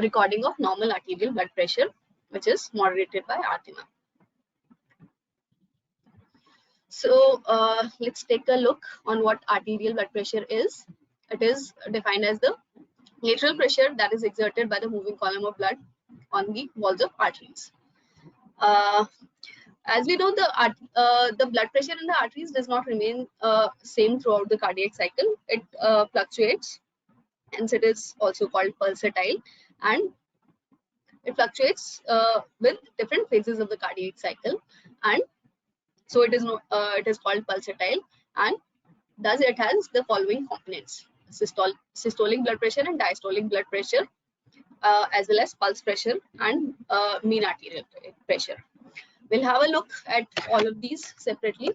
recording of normal arterial blood pressure, which is moderated by Artima. So let's take a look on what arterial blood pressure is. It is defined as the lateral pressure that is exerted by the moving column of blood on the walls of arteries. As we know, the blood pressure in the arteries does not remain same throughout the cardiac cycle. It fluctuates, hence it is also called pulsatile, and it fluctuates with different phases of the cardiac cycle, and so it is called pulsatile, and thus it has the following components: systolic blood pressure and diastolic blood pressure, as well as pulse pressure and mean arterial pressure. We'll have a look at all of these separately.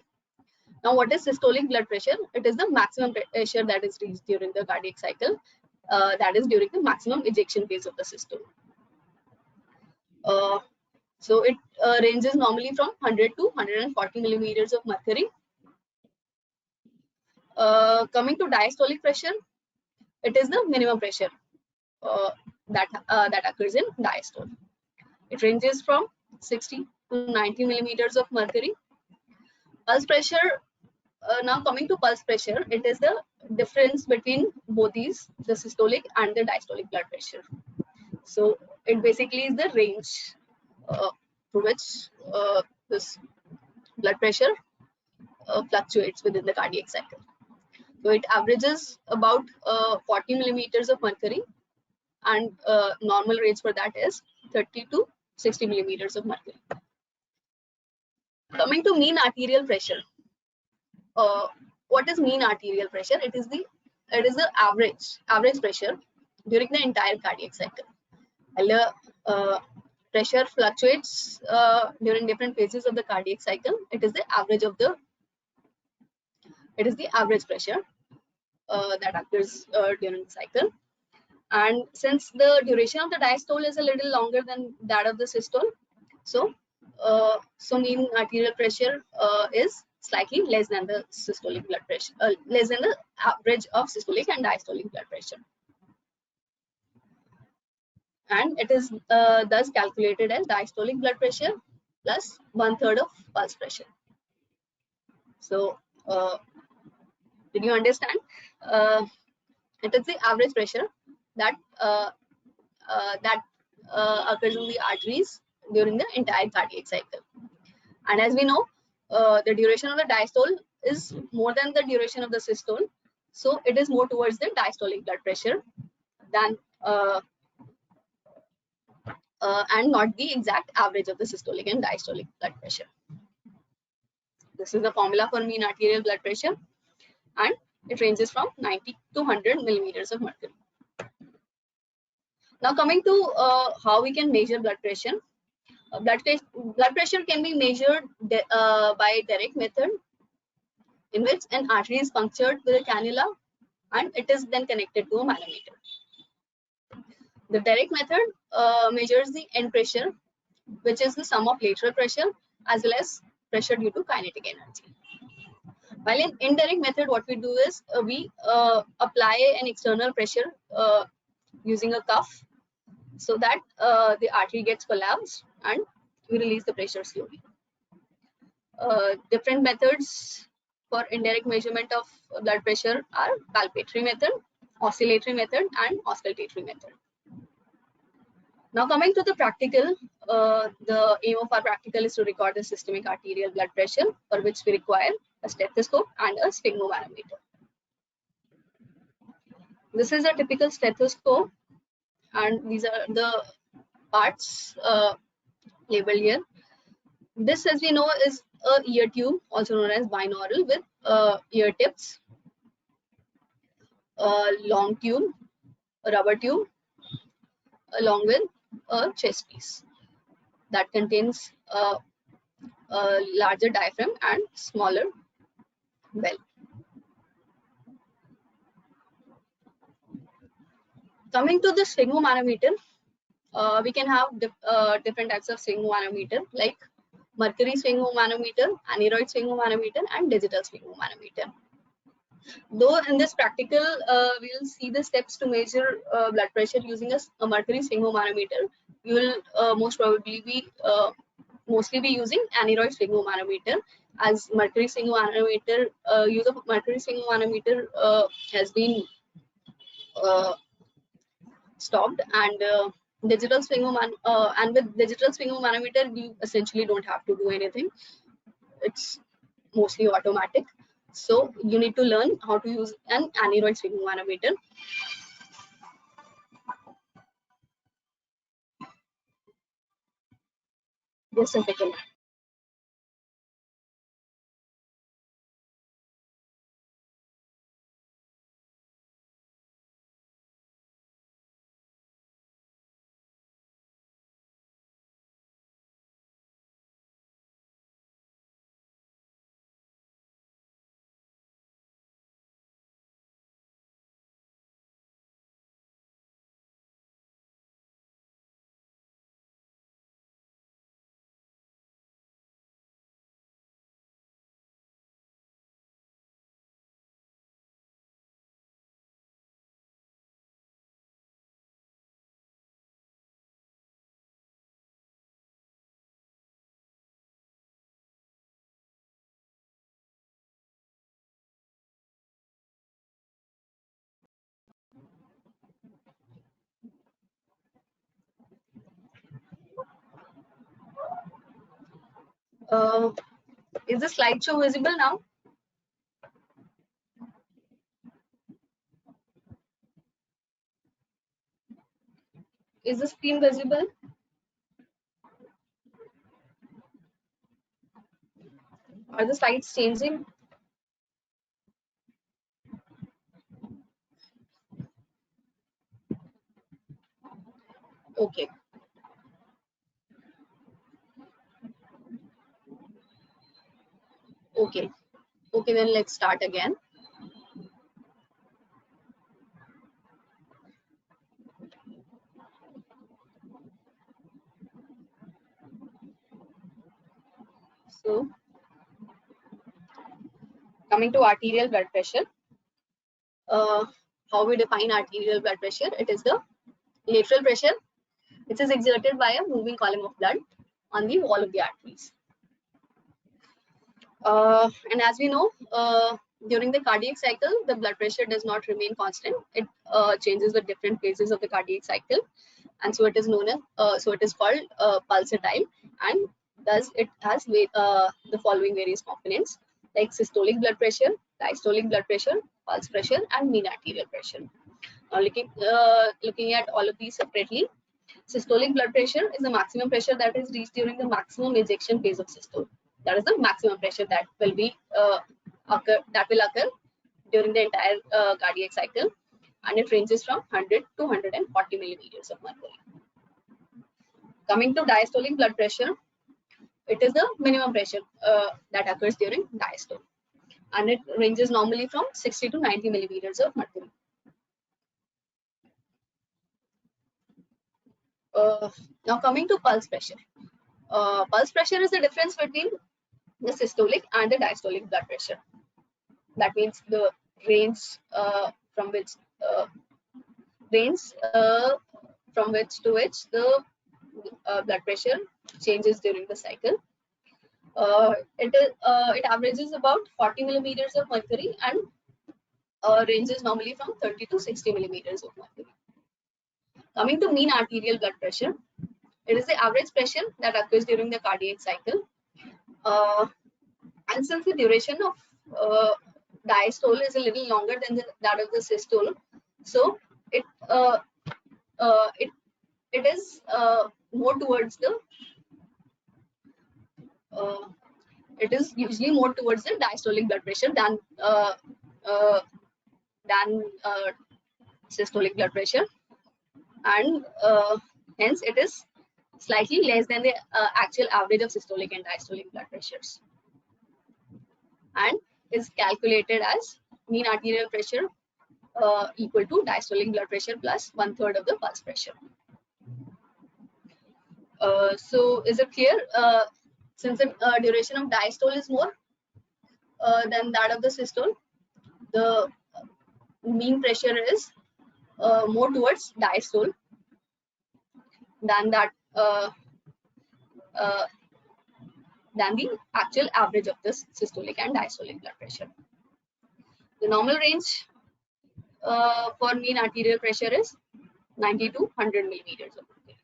Now, what is systolic blood pressure? It is the maximum pressure that is reached during the cardiac cycle, that is during the maximum ejection phase of the systole. So it ranges normally from 100 to 140 millimeters of mercury. Coming to diastolic pressure, it is the minimum pressure that occurs in diastole. It ranges from 60 to 90 millimeters of mercury. Pulse pressure, now coming to pulse pressure, it is the difference between both these, the systolic and the diastolic blood pressure. So it basically is the range through which this blood pressure fluctuates within the cardiac cycle. So it averages about 40 millimeters of mercury, and normal range for that is 30 to 60 millimeters of mercury. Coming to mean arterial pressure, what is mean arterial pressure? It is the average pressure during the entire cardiac cycle. Pressure fluctuates during different phases of the cardiac cycle. It is the average pressure that occurs during the cycle. And since the duration of the diastole is a little longer than that of the systole, so mean arterial pressure is slightly less than the systolic blood pressure, less than the average of systolic and diastolic blood pressure. And it is thus calculated as diastolic blood pressure plus 1/3 of pulse pressure. So did you understand? It is the average pressure that occurs in the arteries during the entire cardiac cycle. And as we know, the duration of the diastole is more than the duration of the systole, so it is more towards the diastolic blood pressure than and not the exact average of the systolic and diastolic blood pressure. This is the formula for mean arterial blood pressure, and it ranges from 90 to 100 millimeters of mercury. Now coming to how we can measure blood pressure. Blood pressure can be measured by direct method, in which an artery is punctured with a cannula and it is then connected to a manometer. The direct method measures the end pressure, which is the sum of lateral pressure as well as pressure due to kinetic energy. While in indirect method, what we do is we apply an external pressure using a cuff, so that the artery gets collapsed and we release the pressure slowly. Different methods for indirect measurement of blood pressure are palpatory method, oscillatory method, and auscultatory method. Now coming to the practical, the aim of our practical is to record the systemic arterial blood pressure, for which we require a stethoscope and a sphygmomanometer. This is a typical stethoscope, and these are the parts labeled here. This, as we know, is a ear tube, also known as binaural, with ear tips, a long tube, a rubber tube, along with a chest piece that contains a larger diaphragm and smaller bell. Coming to the sphygmomanometer, we can have different types of sphygmomanometer, like mercury sphygmomanometer, aneroid sphygmomanometer, and digital sphygmomanometer. Though in this practical, we will see the steps to measure blood pressure using a mercury sphygmomanometer. You will most probably be mostly be using aneroid sphygmomanometer, as mercury sphygmomanometer, use of mercury sphygmomanometer has been uh, stopped, and and with digital sphygmomanometer you essentially don't have to do anything. It's mostly automatic. So you need to learn how to use an aneroid sphygmomanometer. Just a second. Uh, is the slideshow visible now? Is the screen visible? Are the slides changing? Okay. Okay. Okay, then let's start again. So, coming to arterial blood pressure, how we define arterial blood pressure? It is the lateral pressure which is exerted by a moving column of blood on the wall of the arteries. And as we know, during the cardiac cycle, the blood pressure does not remain constant. It changes with different phases of the cardiac cycle, and so it is known as so it is called pulsatile, and thus it has the following various components like systolic blood pressure, diastolic blood pressure, pulse pressure, and mean arterial pressure. Now, looking at all of these separately, systolic blood pressure is the maximum pressure that is reached during the maximum ejection phase of systole. That is the maximum pressure that will be occur during the entire cardiac cycle, and it ranges from 100 to 140 millimeters of mercury. Coming to diastolic blood pressure, it is the minimum pressure that occurs during diastole, and it ranges normally from 60 to 90 millimeters of mercury. Now coming to pulse pressure. Pulse pressure is the difference between the systolic and the diastolic blood pressure. That means the range from which range from which to which the blood pressure changes during the cycle. It averages about 40 millimeters of mercury and ranges normally from 30 to 60 millimeters of mercury. Coming to mean arterial blood pressure, it is the average pressure that occurs during the cardiac cycle. And since the duration of diastole is a little longer than that of the systole, so it it is more towards the uh, it is usually more towards the diastolic blood pressure uh, than systolic blood pressure, and hence it is slightly less than the actual average of systolic and diastolic blood pressures, and is calculated as mean arterial pressure equal to diastolic blood pressure plus 1/3 of the pulse pressure. So is it clear? Since the duration of diastole is more than that of the systole, the mean pressure is more towards diastole than that uh, than the actual average of this systolic and diastolic blood pressure. The normal range for mean arterial pressure is 90 to 100 millimeters of mercury.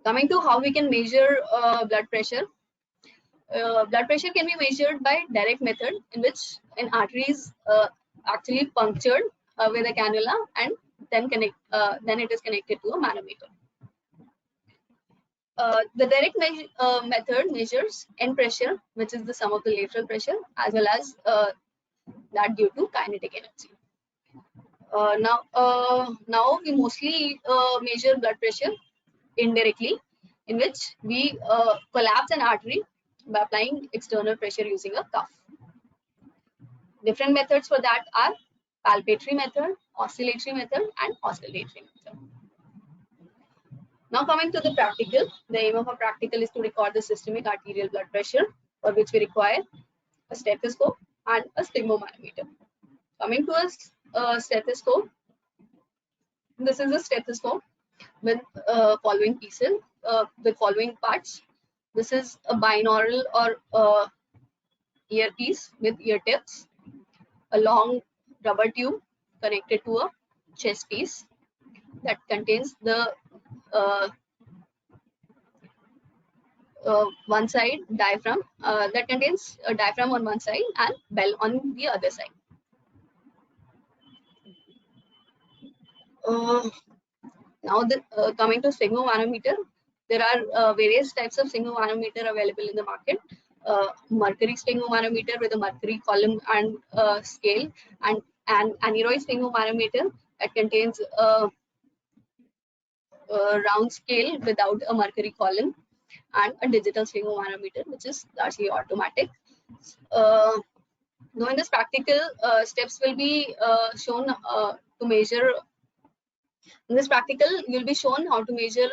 Coming to how we can measure blood pressure. Blood pressure can be measured by direct method, in which an artery is actually punctured with a cannula, and then it is connected to a manometer. The direct method measures end pressure, which is the sum of the lateral pressure, as well as that due to kinetic energy. Now we mostly measure blood pressure indirectly, in which we collapse an artery by applying external pressure using a cuff. Different methods for that are palpatory method, oscillatory method, and oscillatory method. Now coming to the practical, the aim of a practical is to record the systemic arterial blood pressure, for which we require a stethoscope and a sphygmomanometer. Coming to a stethoscope, this is a stethoscope with following pieces, with following parts. This is a binaural or earpiece with ear tips, a long rubber tube connected to a chest piece that contains the one side diaphragm, that contains a diaphragm on one side and bell on the other side. Now coming to sphygmomanometer, there are various types of sphygmomanometer available in the market. Mercury sphygmomanometer with a mercury column and scale, and an aneroid sphygmomanometer that contains a round scale without a mercury column, and a digital sphygmomanometer, which is largely automatic. Now in this practical, steps will be shown to measure. In this practical, you will be shown how to measure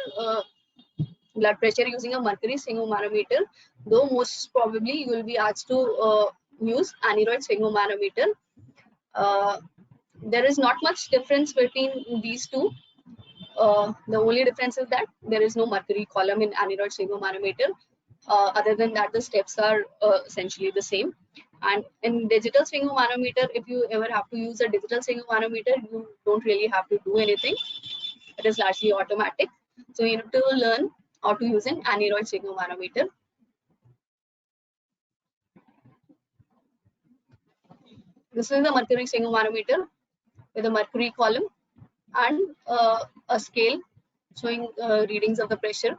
blood pressure using a mercury sphygmomanometer, though most probably you will be asked to use aneroid sphygmomanometer. There is not much difference between these two. The only difference is that there is no mercury column in aneroid sphygmomanometer. Other than that, the steps are essentially the same. And in digital sphygmomanometer, if you ever have to use a digital sphygmomanometer, you don't really have to do anything. It is largely automatic. So you need to learn how to use an aneroid sphygmomanometer. This is the mercury sphygmomanometer with a mercury column and a scale showing readings of the pressure.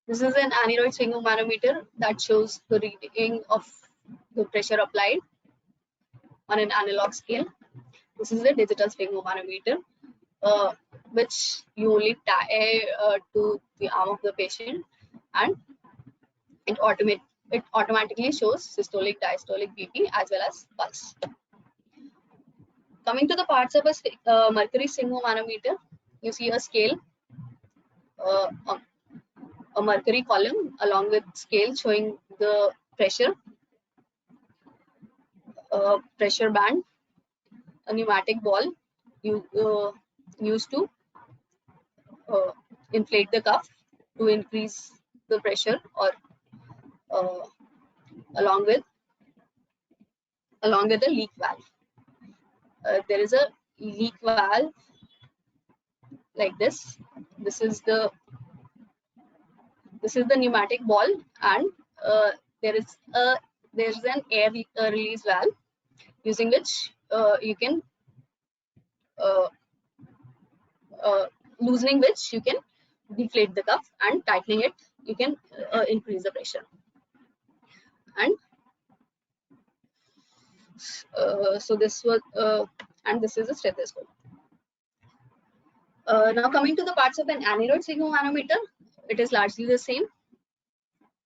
This is an aneroid sphygmomanometer that shows the reading of the pressure applied on an analog scale. This is a digital sphygmomanometer, which you only tie to the arm of the patient, and it automatically shows systolic, diastolic BP as well as pulse. Coming to the parts of a mercury sphygmomanometer, you see a scale, a mercury column along with scale showing the pressure, pressure band, a pneumatic ball used to inflate the cuff to increase the pressure, or along with the leak valve. There is a leak valve like this. This is the pneumatic ball, and there is an air release valve using which you can loosening which you can deflate the cuff, and tightening it you can increase the pressure. And so this was and this is a stethoscope. Now coming to the parts of an aneroid sphygmomanometer, it is largely the same.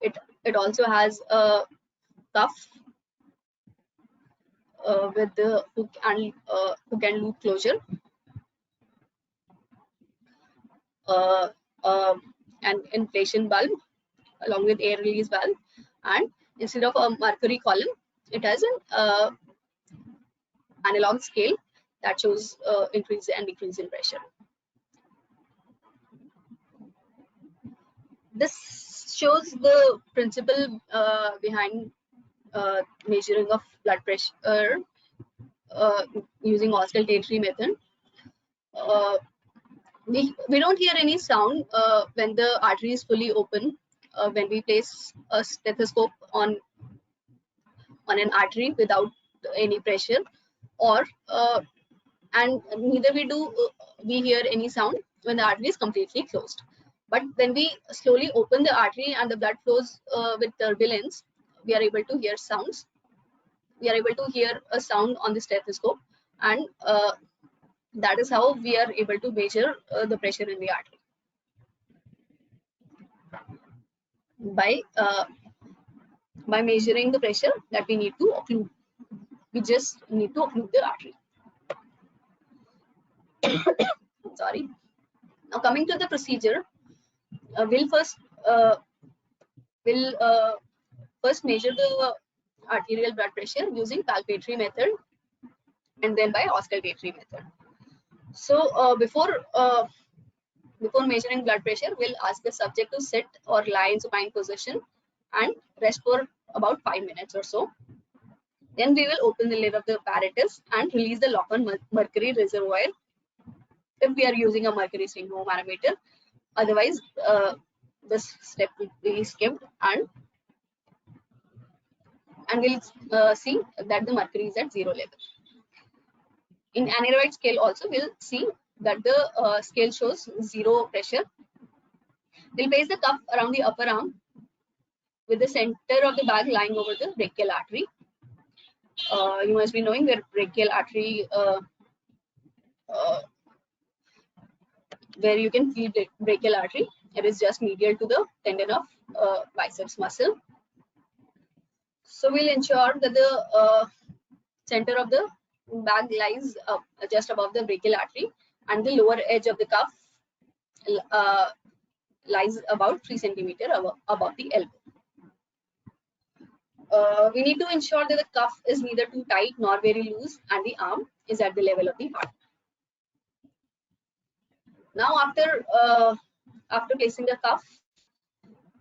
It also has a cuff with the hook and loop closure, an inflation bulb along with air release valve, and instead of a mercury column, It has an analog scale that shows increase and decrease in pressure. This shows the principle behind measuring of blood pressure using auscultatory method. We don't hear any sound when the artery is fully open. When we place a stethoscope on an artery without any pressure, or and neither we hear any sound when the artery is completely closed. But when we slowly open the artery and the blood flows with turbulence, we are able to hear sounds. We are able to hear a sound on the stethoscope, and that is how we are able to measure the pressure in the artery by measuring the pressure that we need to occlude. We just need to occlude the artery. Sorry. Now coming to the procedure, we'll first measure the arterial blood pressure using palpatory method and then by auscultatory method. So before measuring blood pressure, we'll ask the subject to sit or lie in supine position and rest for about 5 minutes or so. Then we will open the lid of the apparatus and release the lock on mercury reservoir if we are using a mercury sphygmomanometer. Otherwise, this step will be skipped, and we'll see that the mercury is at 0 level. In anaeroid scale also, we'll see that the scale shows 0 pressure. We'll place the cuff around the upper arm with the center of the bag lying over the brachial artery. You must be knowing where brachial artery, where you can feel the brachial artery. It is just medial to the tendon of biceps muscle. So we'll ensure that the center of the bag lies just above the brachial artery, and the lower edge of the cuff lies about 3 centimeters above the elbow. We need to ensure that the cuff is neither too tight nor very loose, and the arm is at the level of the heart. Now, after placing the cuff,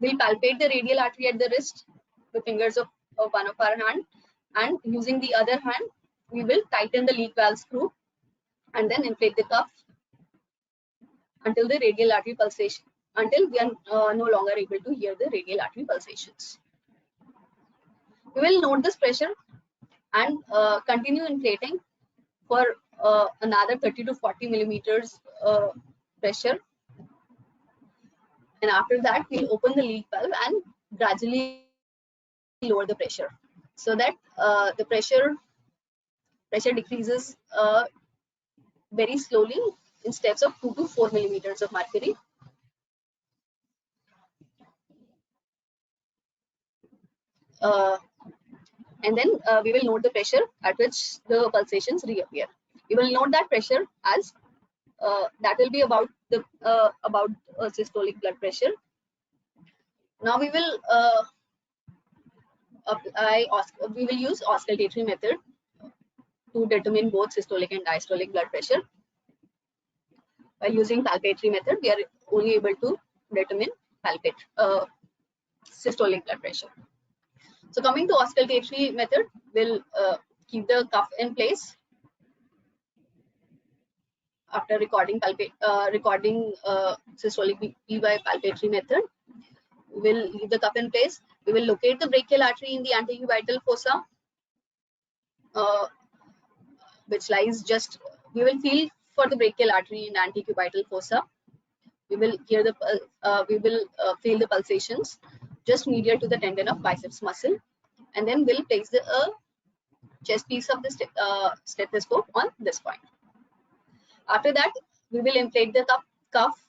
we'll palpate the radial artery at the wrist with fingers of one of our hand, and using the other hand, we will tighten the leak valve screw and then inflate the cuff until the radial artery pulsation, until we are no longer able to hear the radial artery pulsations. We will note this pressure and continue inflating for another 30 to 40 millimeters pressure. And after that, we'll open the leak valve and gradually lower the pressure, so that the pressure decreases very slowly in steps of 2 to 4 millimeters of mercury. And then we will note the pressure at which the pulsations reappear. We will note that pressure as that will be about the systolic blood pressure. Now we will use auscultatory method to determine both systolic and diastolic blood pressure. By using palpatory method, we are only able to determine systolic blood pressure. So coming to auscultatory method, we'll keep the cuff in place. After recording systolic BP by palpatory method, we will leave the cuff in place. We will locate the brachial artery in the antecubital fossa, which lies just. We will feel for the brachial artery in antecubital fossa. We will hear the feel the pulsations just medial to the tendon of biceps muscle, and then we'll place the chest piece of the stethoscope on this point. After that, we will inflate the cuff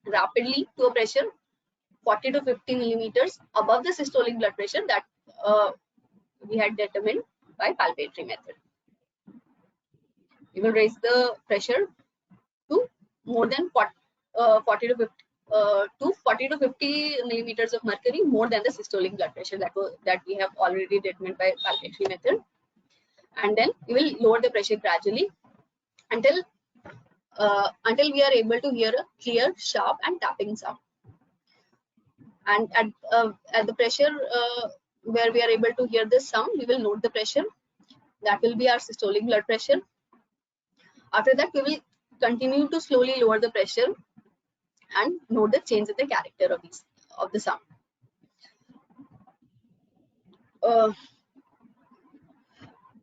rapidly to a pressure 40 to 50 millimeters above the systolic blood pressure that we had determined by palpatory method. We will raise the pressure to more than 40 to to 40 to 50 millimeters of mercury more than the systolic blood pressure that we have already determined by palpatory method. And then we will lower the pressure gradually until we are able to hear a clear, sharp, and tapping sound. And at the pressure where we are able to hear this sound, we will note the pressure. That will be our systolic blood pressure. After that, we will continue to slowly lower the pressure and note the change in the character of the sound.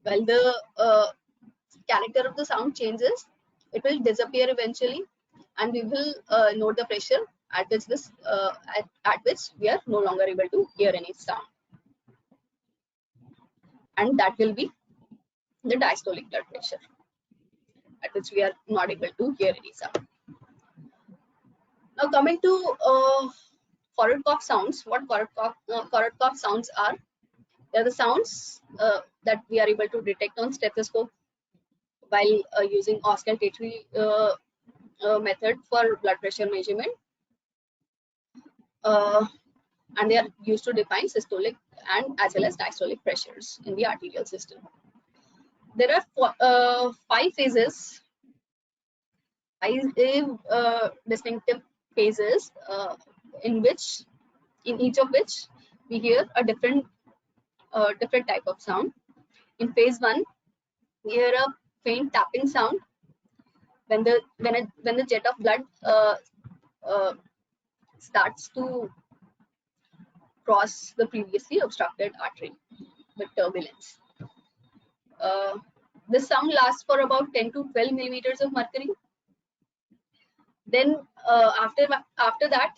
While the character of the sound changes, it will disappear eventually, and we will note the pressure at which we are no longer able to hear any sound, and that will be the diastolic blood pressure, at which we are not able to hear any sound. Now coming to forward cough sounds, what forward cough sounds are? They are the sounds that we are able to detect on stethoscope while using auscultatory method for blood pressure measurement, and they are used to define systolic and as well as diastolic pressures in the arterial system. There are five distinctive phases in each of which we hear a different type of sound. In phase 1, we hear a faint tapping sound when the jet of blood starts to cross the previously obstructed artery with turbulence. This sound lasts for about 10 to 12 millimeters of mercury. Then after that,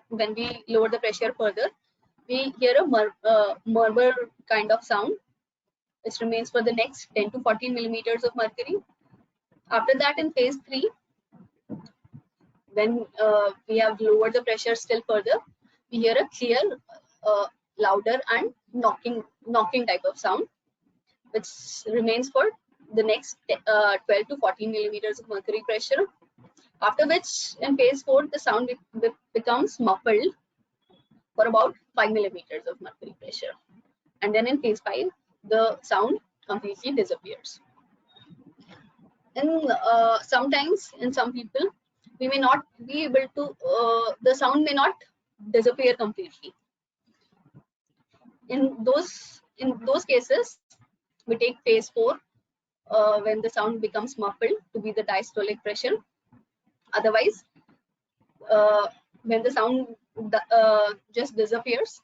when we lower the pressure further, we hear a murmur kind of sound, which remains for the next 10 to 14 millimeters of mercury. After that, in phase 3, when we have lowered the pressure still further, we hear a clear, louder and knocking type of sound, which remains for the next 12 to 14 millimeters of mercury pressure. After which, in phase 4, the sound becomes muffled for about 5 millimeters of mercury pressure. And then in phase 5, the sound completely disappears. And sometimes, in some people, we may not be able to, the sound may not disappear completely. In those cases, we take phase 4 when the sound becomes muffled to be the diastolic pressure. Otherwise, when the sound just disappears,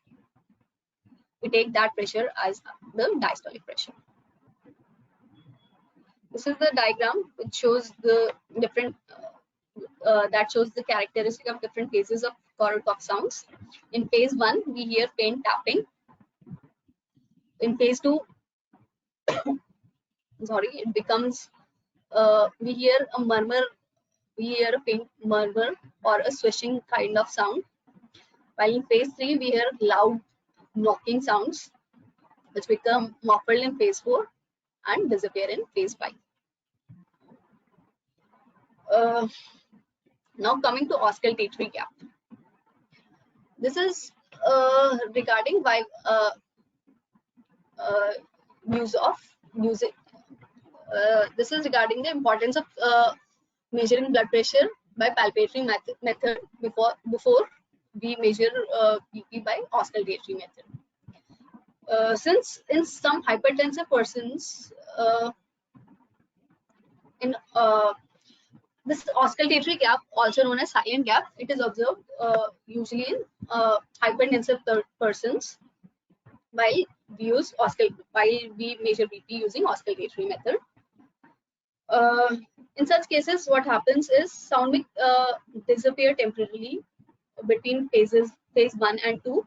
we take that pressure as the diastolic pressure. This is the diagram which shows the different characteristic of different phases of forward cough sounds. In phase 1, we hear faint tapping. In phase 2, it becomes we hear a murmur. We hear a faint murmur or a swishing kind of sound. While in phase 3, we hear loud knocking sounds, which become muffled in phase 4 and disappear in phase 5. Now coming to auscultatory gap. This is regarding why use of music. This is regarding the importance of measuring blood pressure by palpatory method before we measure BP by auscultatory method. Since in some hypertensive persons, this auscultatory gap, also known as silent gap, it is observed usually in hypertensive persons while we measure BP using auscultatory method. In such cases, what happens is sound will disappear temporarily between phase 1 and 2,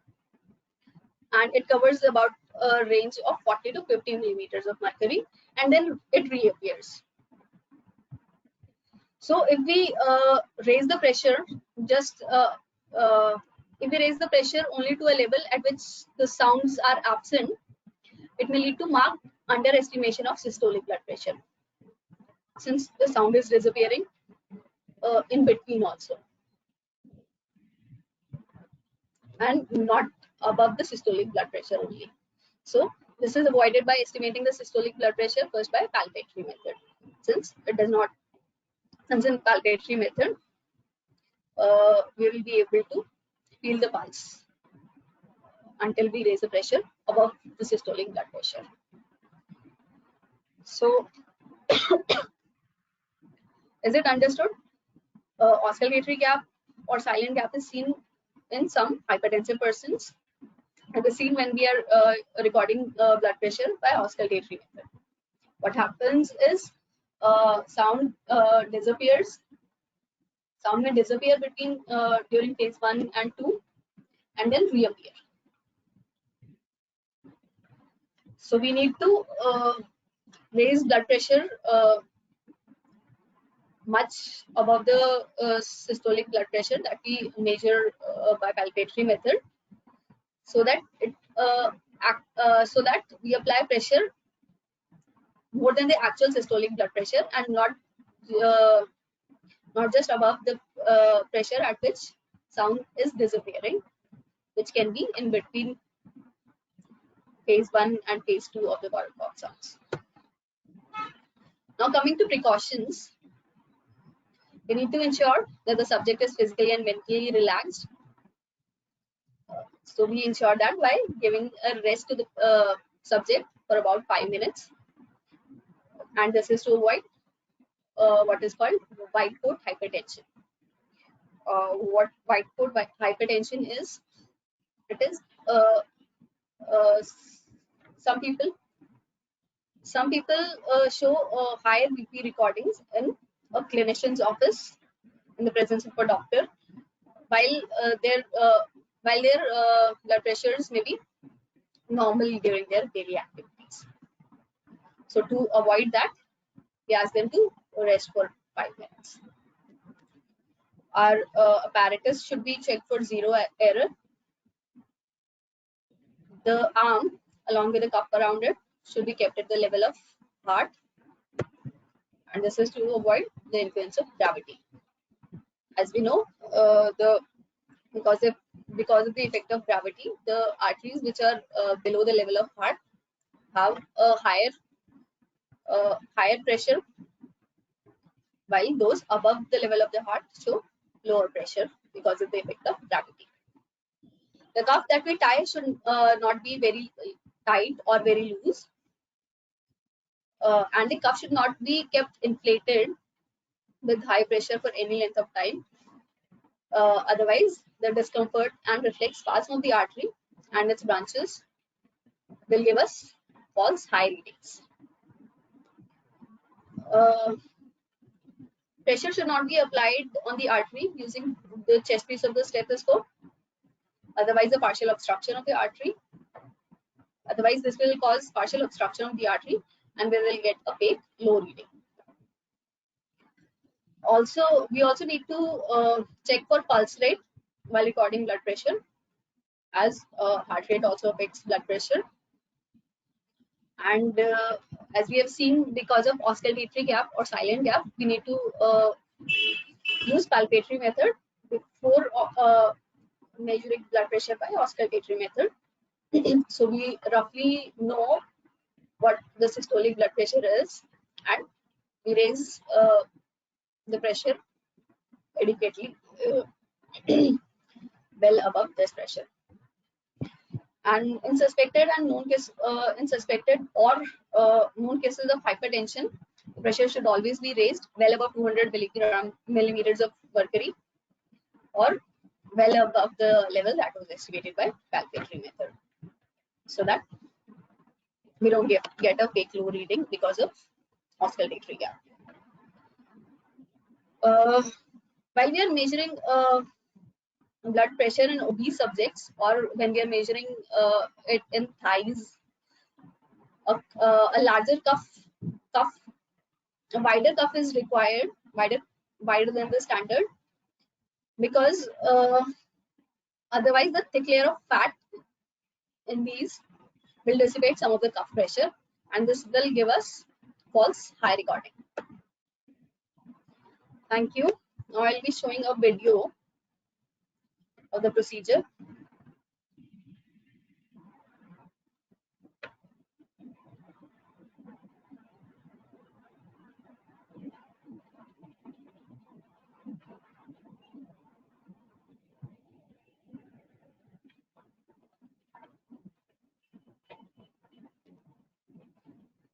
and it covers about a range of 40 to 50 millimeters of mercury, and then it reappears. So if we raise the pressure, if we raise the pressure only to a level at which the sounds are absent, it may lead to marked underestimation of systolic blood pressure, since the sound is disappearing in between also. and not above the systolic blood pressure only. So this is avoided by estimating the systolic blood pressure first by palpatory method. Since it does not, since in palpatory method, we will be able to feel the pulse until we raise the pressure above the systolic blood pressure. So is it understood? Oscillatory gap or silent gap is seen in some hypertensive persons and is seen when we are recording blood pressure by oscillatory method. What happens is sound disappears. Sound may disappear between during phase 1 and 2 and then reappear. So we need to raise blood pressure much above the systolic blood pressure that we measure by palpatory method, so that it so that we apply pressure more than the actual systolic blood pressure and uh, not just above the pressure at which sound is disappearing, which can be in between phase 1 and phase 2 of the pop sounds. Now coming to precautions, we need to ensure that the subject is physically and mentally relaxed. So we ensure that by giving a rest to the subject for about 5 minutes, and this is to avoid what is called white coat hypertension. What white coat hypertension is? It is uh, some people show higher BP recordings in a clinician's office in the presence of a doctor, while their blood pressures may be normal during their daily activities. So to avoid that, we ask them to rest for 5 minutes. Our apparatus should be checked for zero error. The arm, along with the cuff around it, should be kept at the level of heart, and this is to avoid the influence of gravity. As we know, because of the effect of gravity, the arteries which are below the level of heart have a higher pressure, while those above the level of the heart show lower pressure because of the effect of gravity. The cuff that we tie should not be very tight or very loose, and the cuff should not be kept inflated with high pressure for any length of time. Otherwise, the discomfort and reflex spasm of the artery and its branches will give us false high readings. Pressure should not be applied on the artery using the chest piece of the stethoscope. Otherwise, a partial obstruction of the artery. Otherwise, this will cause partial obstruction of the artery and we will get a fake low reading. Also, we also need to check for pulse rate while recording blood pressure, as heart rate also affects blood pressure. And as we have seen, because of oscillatory gap or silent gap, we need to use palpatory method before measuring blood pressure by oscillatory method. So we roughly know what the systolic blood pressure is, and we raise the pressure adequately well above this pressure. And in suspected and known case, in suspected or known cases of hypertension, pressure should always be raised well above 200 millimeters of mercury, or well above the level that was estimated by palpatory method, so that we don't get a fake low reading because of oscillatory gap. While we are measuring blood pressure in obese subjects, or when we are measuring it in thighs, a larger cuff, a wider cuff is required, wider than the standard, because otherwise the thick layer of fat in these will dissipate some of the cuff pressure, and this will give us false high recording. Thank you. Now I'll be showing a video of the procedure.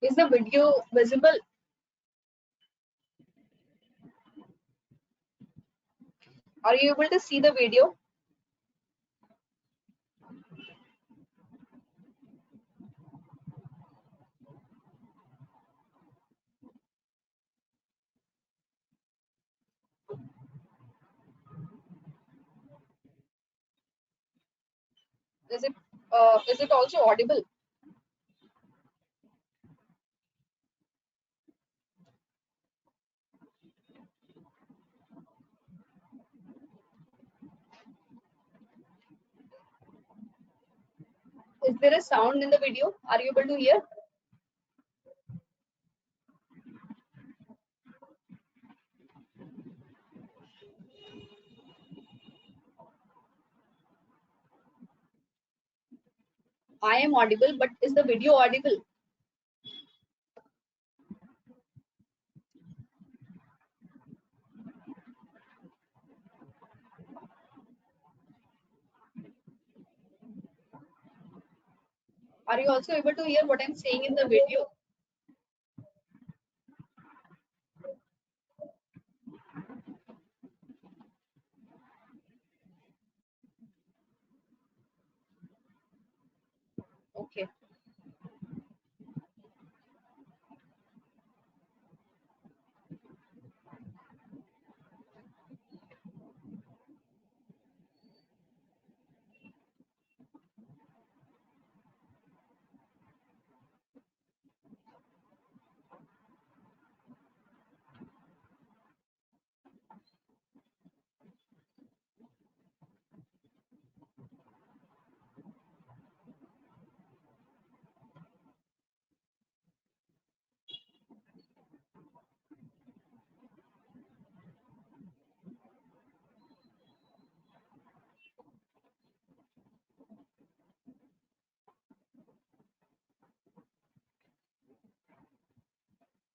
Is the video visible? Are you able to see the video? Is it also audible? Is there a sound in the video? Are you able to hear? I am audible, but is the video audible? Are you also able to hear what I'm saying in the video? Okay.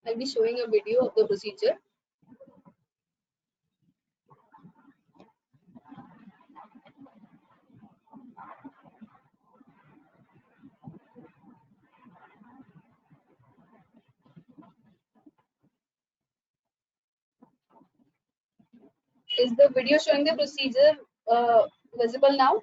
I'll be showing a video of the procedure. Is the video showing the procedure visible now?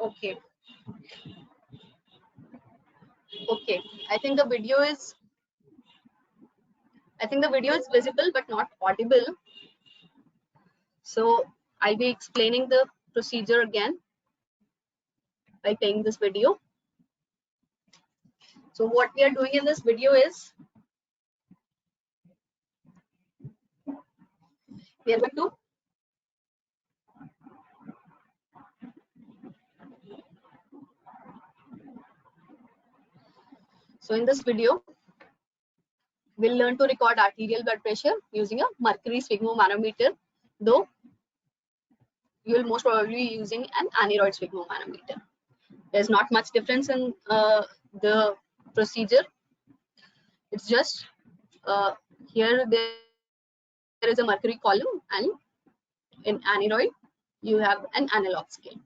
Okay. Okay. I think the video is visible but not audible. So I'll be explaining the procedure again by playing this video. So what we are doing in this video is we are going to so in this video we'll learn to record arterial blood pressure using a mercury sphygmomanometer, though you will most probably be using an aneroid sphygmomanometer. There's not much difference in the procedure. It's just here there is a mercury column, and in aneroid you have an analog scale.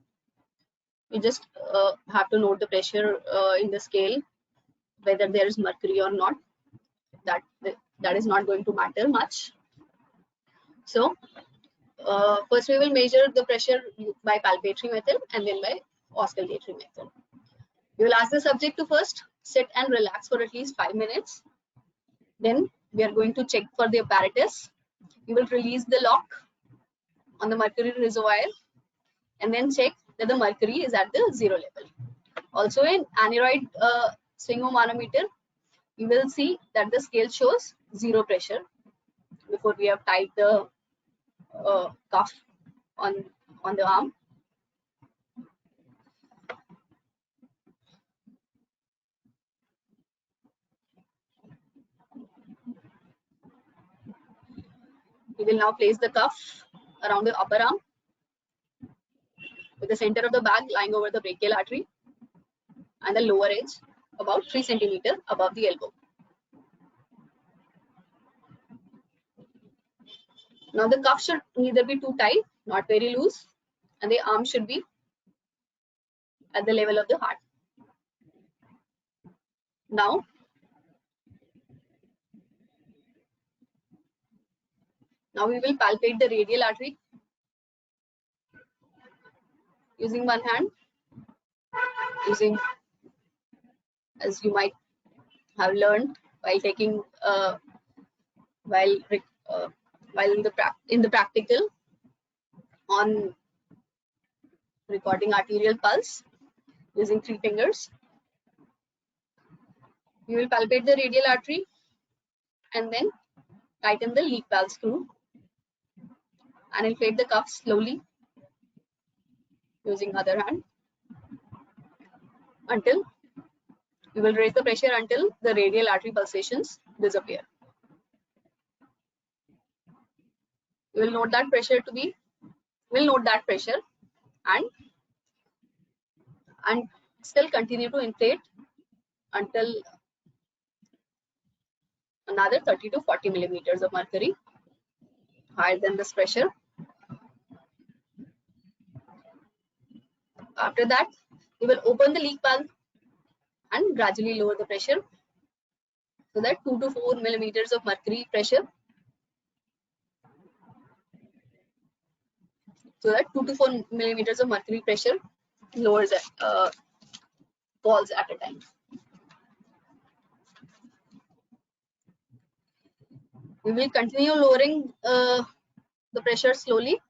You just have to note the pressure in the scale, whether there is mercury or not. That is not going to matter much. So first we will measure the pressure by palpatory method and then by auscultatory method. We will ask the subject to first sit and relax for at least 5 minutes. Then we are going to check for the apparatus. We will release the lock on the mercury reservoir and then check that the mercury is at the zero level. Also in aneroid sphygmomanometer, you will see that the scale shows zero pressure before we have tied the cuff on the arm. will now place the cuff around the upper arm with the center of the bag lying over the brachial artery and the lower edge about 3 centimeters above the elbow. Now the cuff should neither be too tight, not very loose, and the arm should be at the level of the heart. Now we will palpate the radial artery using one hand, using, as you might have learned while taking while in the practical on recording arterial pulse using 3 fingers. We will palpate the radial artery and then tighten the leak valve screw and inflate the cuff slowly using other hand until we will raise the pressure until the radial artery pulsations disappear. We will note that pressure and still continue to inflate until another 30 to 40 millimeters of mercury higher than this pressure. After that, we will open the leak valve and gradually lower the pressure so that 2 to 4 millimeters of mercury pressure. So that 2 to 4 millimeters of mercury pressure lowers falls at a time. We will continue lowering the pressure slowly.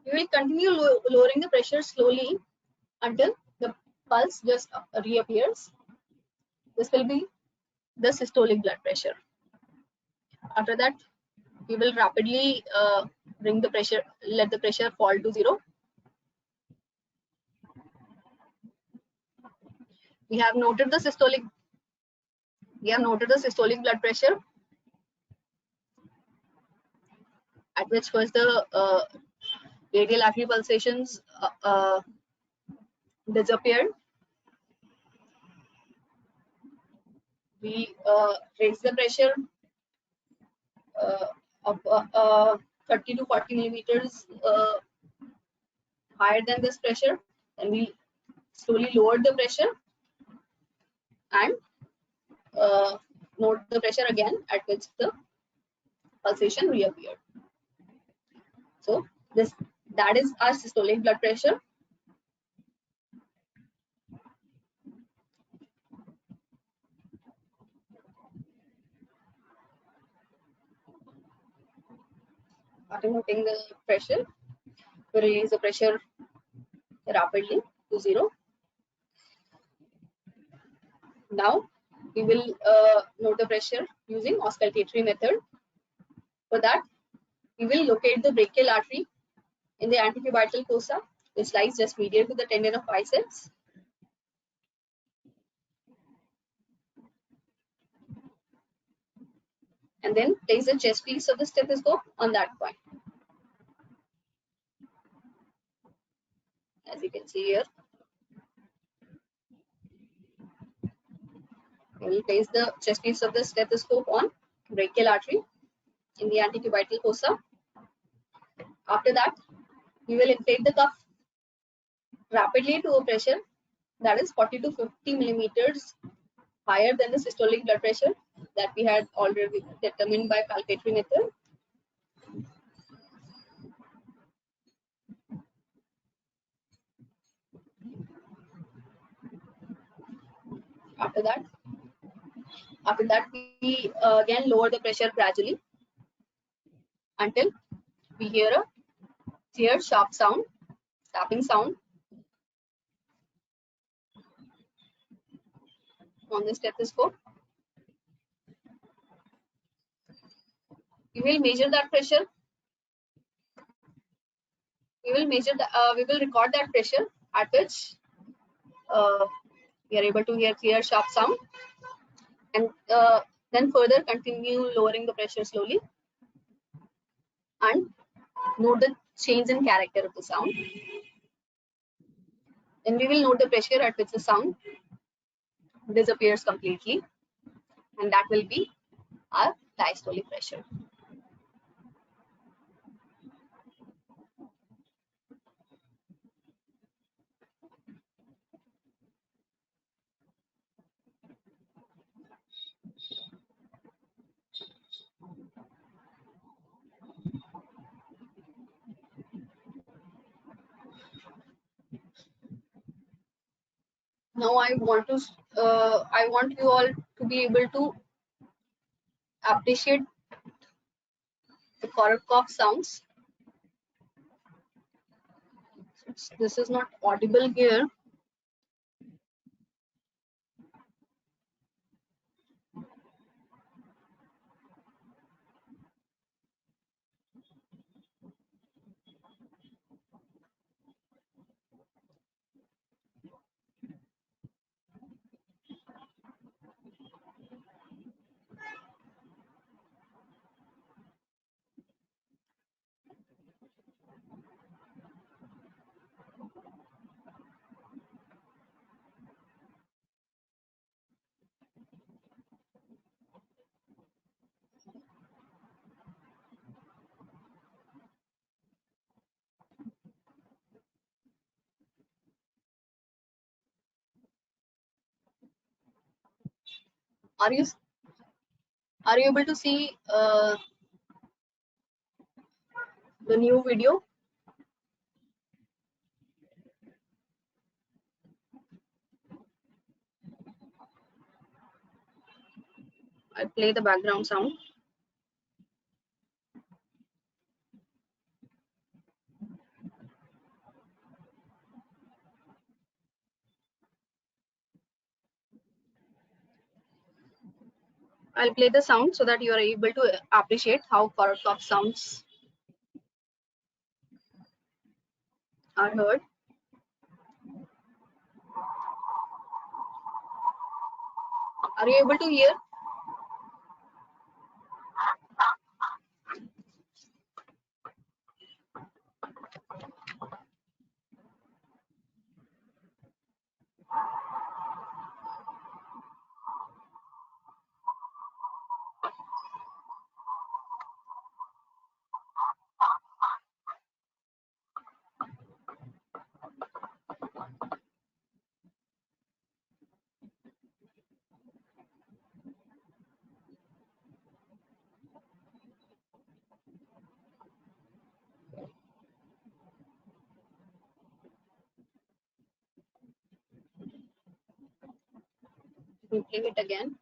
We will continue lowering the pressure slowly until the pulse just reappears. This will be the systolic blood pressure. After that, we will rapidly let the pressure fall to 0. We have noted the systolic blood pressure, at which was the radial artery pulsations disappeared. We raise the pressure of 30 to 40 millimeters higher than this pressure, and we slowly lowered the pressure and note the pressure again at which the pulsation reappeared. So that is our systolic blood pressure. After noting the pressure, we release the pressure rapidly to 0. Now we will note the pressure using auscultatory method. For that, we will locate the brachial artery in the antecubital fossa, which lies just medial to the tendon of biceps. And then place the chest piece of the stethoscope on that point. As you can see here, we will place the chest piece of the stethoscope on brachial artery in the antecubital fossa. After that, we will inflate the cuff rapidly to a pressure that is 40 to 50 millimeters higher than the systolic blood pressure that we had already determined by palpatory method. After that, we again lower the pressure gradually until we hear a clear, sharp sound, tapping sound on the stethoscope. We will measure that pressure we will measure the, we will record that pressure at which we are able to hear clear sharp sound, and then further continue lowering the pressure slowly and note the change in character of the sound. Then we will note the pressure at which the sound disappears completely, and that will be our diastolic pressure. Now I want you all to be able to appreciate the Korotkoff sounds. Since this is not audible here, are you able to see the new video? I play the background sound. I'll play the sound so that you are able to appreciate how Korotkoff sounds are heard. Are you able to hear? We play it again.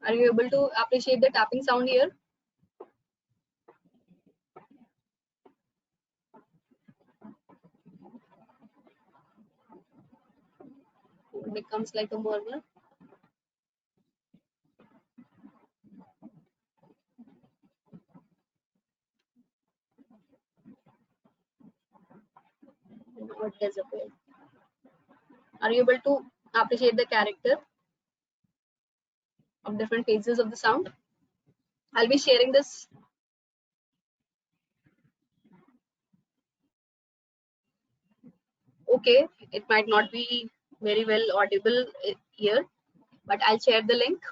Are you able to appreciate the tapping sound here? It becomes like a murmur. Now it disappears. Are you able to appreciate the character of different phases of the sound? I'll be sharing this. Okay, it might not be very well audible here, but I'll share the link.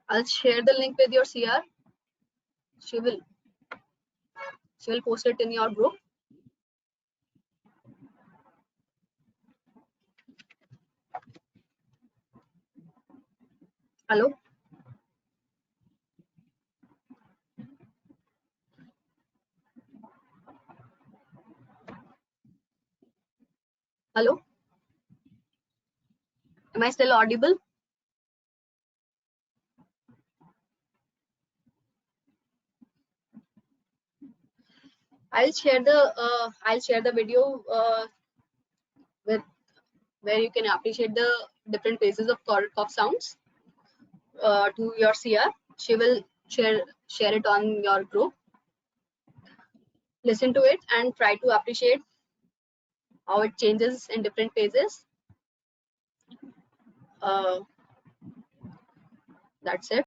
I'll share the link with your CR. She will post it in your group. Hello. Hello, am I still audible? I'll share the video with where you can appreciate the different phases of cough sounds to your CR. She will share it on your group. Listen to it and try to appreciate how it changes in different phases. Uh, that's it.